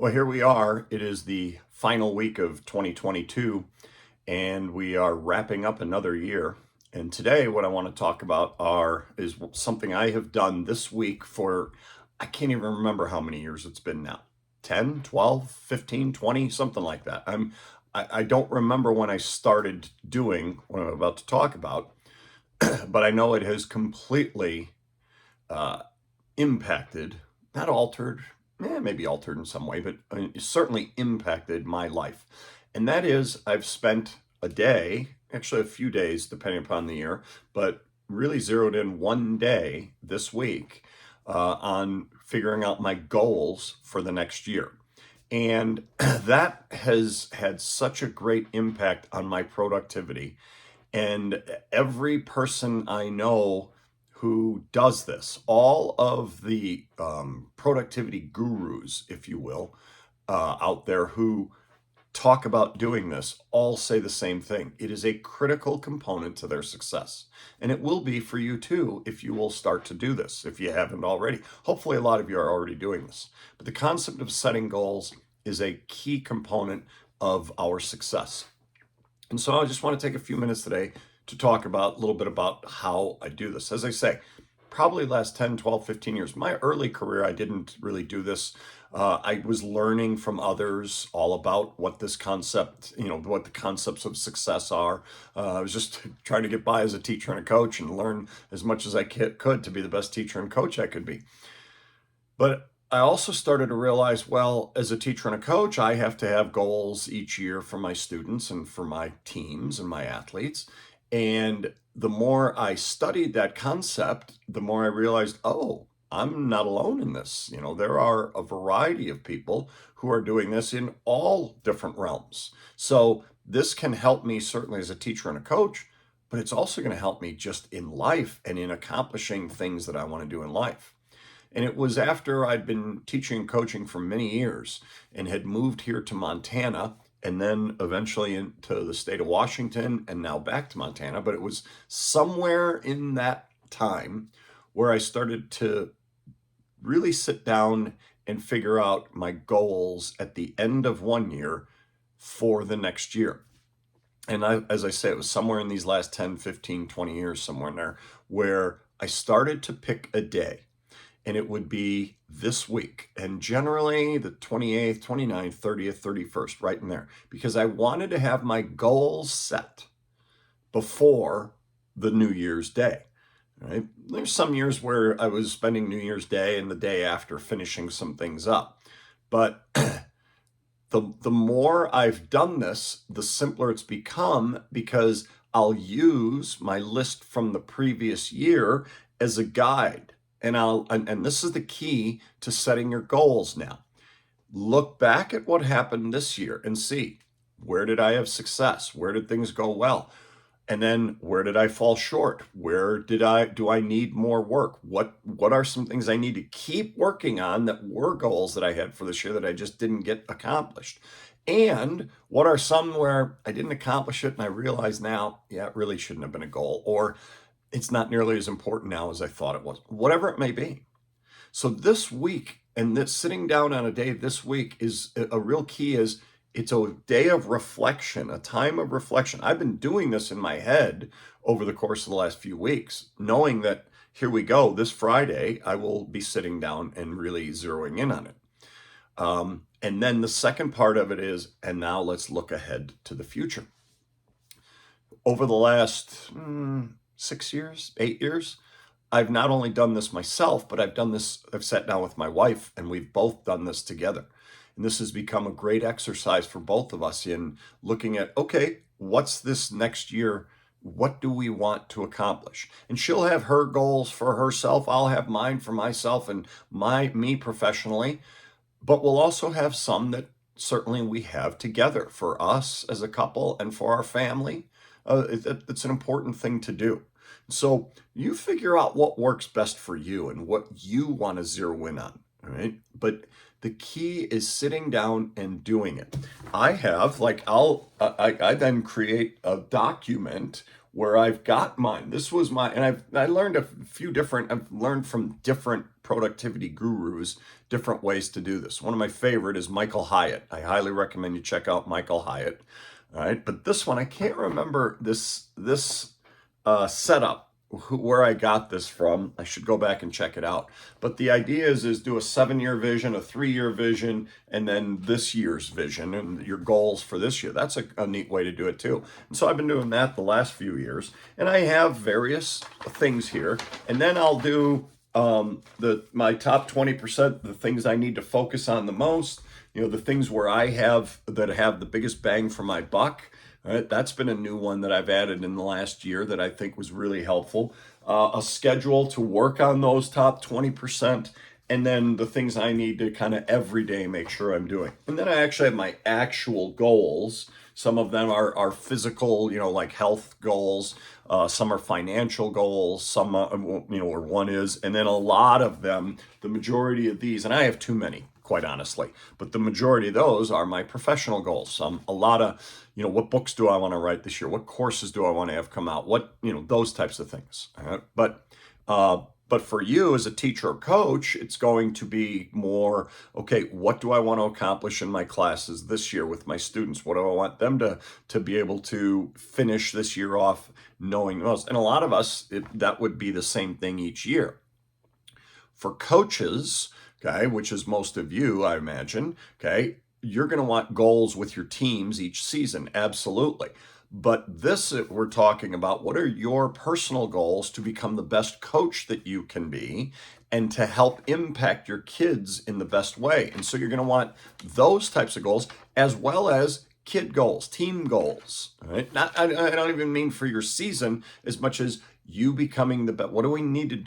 Well, here we are. It is the final week of 2022, and we are wrapping up another year. And today, what I want to talk about is something I have done this week for, I can't even remember how many years it's been now. 10, 12, 15, 20, something like that. I don't remember when I started doing what I'm about to talk about, but I know it has completely uh, impacted, not altered, maybe altered in some way, but certainly impacted my life. And that is, I've spent a day, actually a few days, depending upon the year, but really zeroed in one day this week on figuring out my goals for the next year. And that has had such a great impact on my productivity. And every person I know who does this, all of the productivity gurus, if you will, out there who talk about doing this, all say the same thing. It is a critical component to their success. And it will be for you too if you will start to do this, if you haven't already. Hopefully, a lot of you are already doing this. But the concept of setting goals is a key component of our success. And so I just want to take a few minutes today to talk about a little bit about how I do this. As I say, probably last 10, 12, 15 years. My early career, I didn't really do this. I was learning from others all about what this concept, what the concepts of success are. I was just trying to get by as a teacher and a coach and learn as much as I could to be the best teacher and coach I could be. But I also started to realize, well, as a teacher and a coach, I have to have goals each year for my students and for my teams and my athletes. And the more I studied that concept, the more I realized, oh, I'm not alone in this. There are a variety of people who are doing this in all different realms. So this can help me certainly as a teacher and a coach, but it's also going to help me just in life and in accomplishing things that I want to do in life. And it was after I'd been teaching and coaching for many years and had moved here to Montana and then eventually into the state of Washington and now back to Montana. But it was somewhere in that time where I started to really sit down and figure out my goals at the end of one year for the next year. And as I say, it was somewhere in these last 10, 15, 20 years, somewhere in there, where I started to pick a day. And it would be this week, and generally the 28th, 29th, 30th, 31st, right in there, because I wanted to have my goals set before the New Year's Day. Right? There's some years where I was spending New Year's Day and the day after finishing some things up. But the more I've done this, the simpler it's become because I'll use my list from the previous year as a guide. And this is the key to setting your goals now. Look back at what happened this year and see, where did I have success? Where did things go well? And then where did I fall short? Do I need more work? What are some things I need to keep working on that were goals that I had for this year that I just didn't get accomplished? And what are some where I didn't accomplish it and I realize now, yeah, it really shouldn't have been a goal, or it's not nearly as important now as I thought it was, whatever it may be. So this week, and this sitting down on a day this week is a real key. Is it's a day of reflection, a time of reflection. I've been doing this in my head over the course of the last few weeks, knowing that here we go, this Friday, I will be sitting down and really zeroing in on it. And then the second part of it is, and now let's look ahead to the future. Over the last 6 years, 8 years, I've not only done this myself, but I've sat down with my wife and we've both done this together. And this has become a great exercise for both of us in looking at, okay, what's this next year? What do we want to accomplish? And she'll have her goals for herself. I'll have mine for myself and me professionally. But we'll also have some that certainly we have together for us as a couple and for our family. It's an important thing to do. So you figure out what works best for you and what you want to zero in on. All right. But the key is sitting down and doing it. I have, I then create a document where I've got mine. This was and I learned I've learned from different productivity gurus, different ways to do this. One of my favorite is Michael Hyatt. I highly recommend you check out Michael Hyatt. All right, but this one, I can't remember this setup, where I got this from. I should go back and check it out. But the idea is do a 7-year vision, a 3-year vision, and then this year's vision and your goals for this year. That's a neat way to do it too. And so I've been doing that the last few years, and I have various things here. And then I'll do my top 20%, the things I need to focus on the most. The things where I have the biggest bang for my buck. Right, that's been a new one that I've added in the last year that I think was really helpful. A schedule to work on those top 20%, and then the things I need to kind of every day make sure I'm doing. And then I actually have my actual goals. Some of them are physical, like health goals. Some are financial goals. Some, or one is. And then a lot of them, the majority of these, and I have too many, quite honestly, but the majority of those are my professional goals. A lot of, what books do I want to write this year? What courses do I want to have come out? What, those types of things. But for you as a teacher or coach, it's going to be more, okay, what do I want to accomplish in my classes this year with my students? What do I want them to be able to finish this year off knowing most? And a lot of us, that would be the same thing each year. For coaches, okay, which is most of you, I imagine, okay, you're going to want goals with your teams each season, absolutely. But we're talking about what are your personal goals to become the best coach that you can be and to help impact your kids in the best way. And so you're going to want those types of goals as well as kid goals, team goals, right? I don't even mean for your season as much as you becoming the best. What do I need to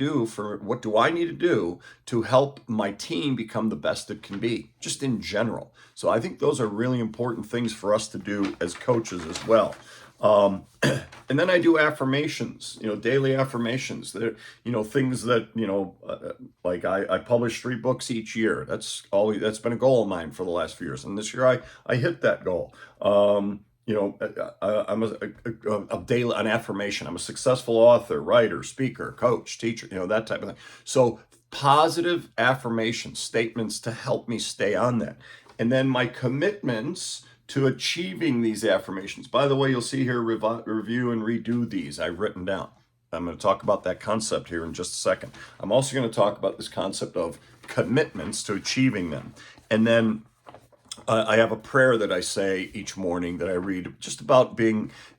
do to help my team become the best it can be, just in general? So I think those are really important things for us to do as coaches as well. And then I do affirmations, daily affirmations. Things that, like I publish 3 books each year. That's been a goal of mine for the last few years. And this year I hit that goal. I'm a daily, an affirmation. I'm a successful author, writer, speaker, coach, teacher, that type of thing. So positive affirmation statements to help me stay on that. And then my commitments to achieving these affirmations. By the way, you'll see here, review and redo these I've written down. I'm going to talk about that concept here in just a second. I'm also going to talk about this concept of commitments to achieving them. And then I have a prayer that I say each morning that I read, just about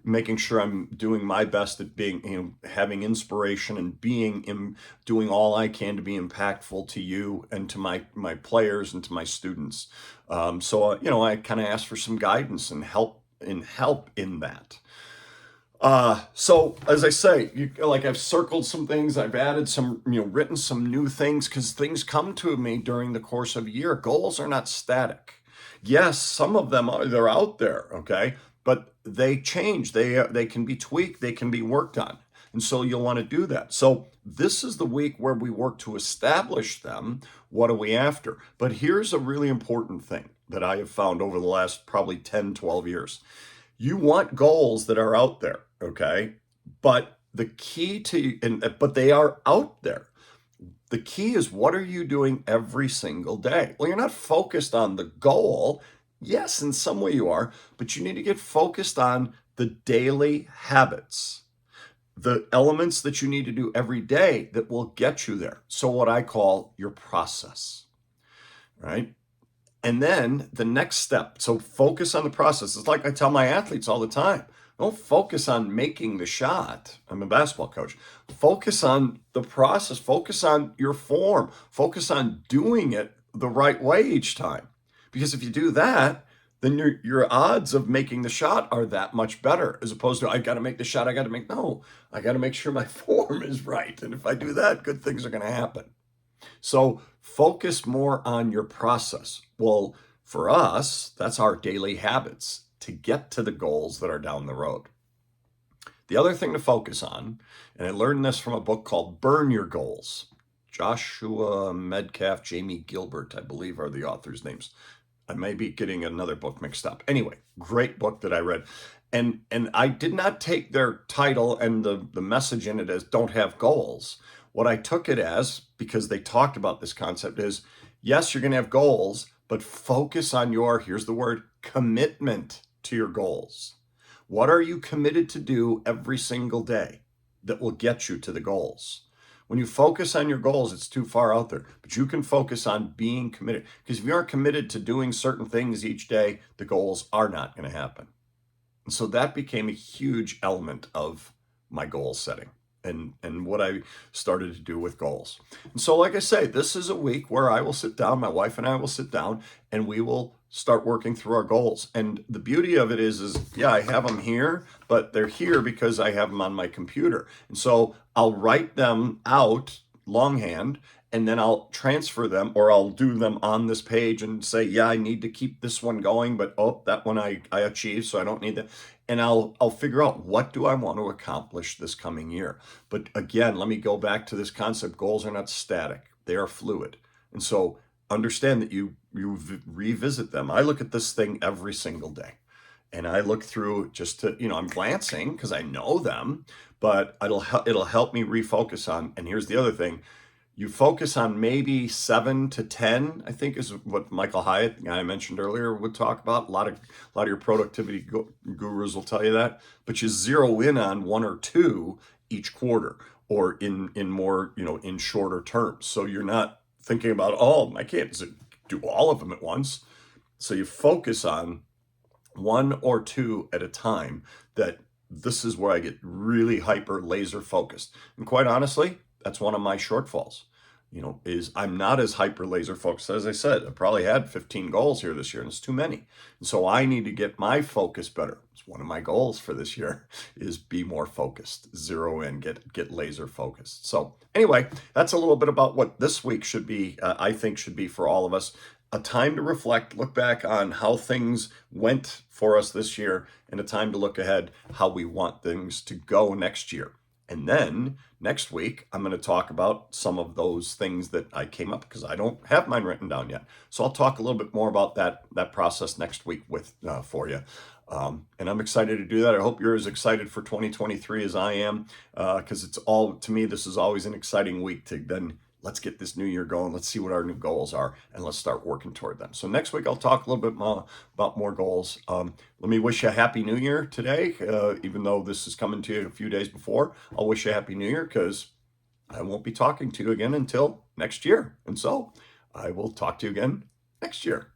making sure I'm doing my best at being, having inspiration and doing all I can to be impactful to you and to my players and to my students. So I kind of ask for some guidance and help in that. So as I say, I've circled some things, I've added some, written some new things, because things come to me during the course of a year. Goals are not static. Yes, some of them they're out there, okay, but they change. They can be tweaked. They can be worked on, and so you'll want to do that. So this is the week where we work to establish them. What are we after? But here's a really important thing that I have found over the last probably 10, 12 years. You want goals that are out there, okay, but the key but they are out there. The key is, what are you doing every single day? Well, you're not focused on the goal. Yes, in some way you are, but you need to get focused on the daily habits, the elements that you need to do every day that will get you there. So what I call your process, right? And then the next step, so focus on the process. It's like I tell my athletes all the time. Don't focus on making the shot. I'm a basketball coach. Focus on the process. Focus on your form. Focus on doing it the right way each time. Because if you do that, then your odds of making the shot are that much better, as opposed to, I got to make the shot. I got to make sure my form is right. And if I do that, good things are going to happen. So focus more on your process. Well, for us, that's our daily habits to get to the goals that are down the road. The other thing to focus on, and I learned this from a book called Burn Your Goals. Joshua Medcalf, Jamie Gilbert, I believe, are the authors' names. I may be getting another book mixed up. Anyway, great book that I read. And I did not take their title and the message in it as don't have goals. What I took it as, because they talked about this concept, is yes, you're going to have goals, but focus on your, here's the word, commitment to your goals. What are you committed to do every single day that will get you to the goals? When you focus on your goals, it's too far out there, but you can focus on being committed. Because if you aren't committed to doing certain things each day, the goals are not going to happen. And so that became a huge element of my goal setting and what I started to do with goals. And so, like I say, this is a week where I will sit down, my wife and I will sit down, and we will start working through our goals. And the beauty of it is yeah, I have them here, but they're here because I have them on my computer. And so I'll write them out longhand, and then I'll transfer them, or I'll do them on this page and say, yeah, I need to keep this one going, but oh, that one I achieved, so I don't need that. And I'll figure out, what do I want to accomplish this coming year? But again, let me go back to this concept. Goals are not static. They are fluid. And so understand that you revisit them. I look at this thing every single day. And I look through just to, I'm glancing because I know them, but it'll help me refocus on. And here's the other thing: you focus on maybe 7 to 10, I think is what Michael Hyatt, the guy I mentioned earlier, would talk about. A lot of your productivity gurus will tell you that, but you zero in on 1 or 2 each quarter, or in more, in shorter terms. So you're not thinking about, oh, I can't do all of them at once. So you focus on 1 or 2 at a time. That this is where I get really hyper laser focused. And quite honestly, that's one of my shortfalls, is I'm not as hyper laser focused. As I said, I probably had 15 goals here this year, and it's too many. And so I need to get my focus better. It's one of my goals for this year, is be more focused, zero in, get laser focused. So anyway, that's a little bit about what this week should be, I think should be for all of us. A time to reflect, look back on how things went for us this year, and a time to look ahead, how we want things to go next year. And then next week, I'm going to talk about some of those things that I came up, because I don't have mine written down yet. So I'll talk a little bit more about that process next week for you. And I'm excited to do that. I hope you're as excited for 2023 as I am, because to me, this is always an exciting week to then let's get this new year going. Let's see what our new goals are, and let's start working toward them. So next week, I'll talk a little bit more about more goals. Let me wish you a happy new year today, even though this is coming to you a few days before. I'll wish you a happy new year, because I won't be talking to you again until next year. And so I will talk to you again next year.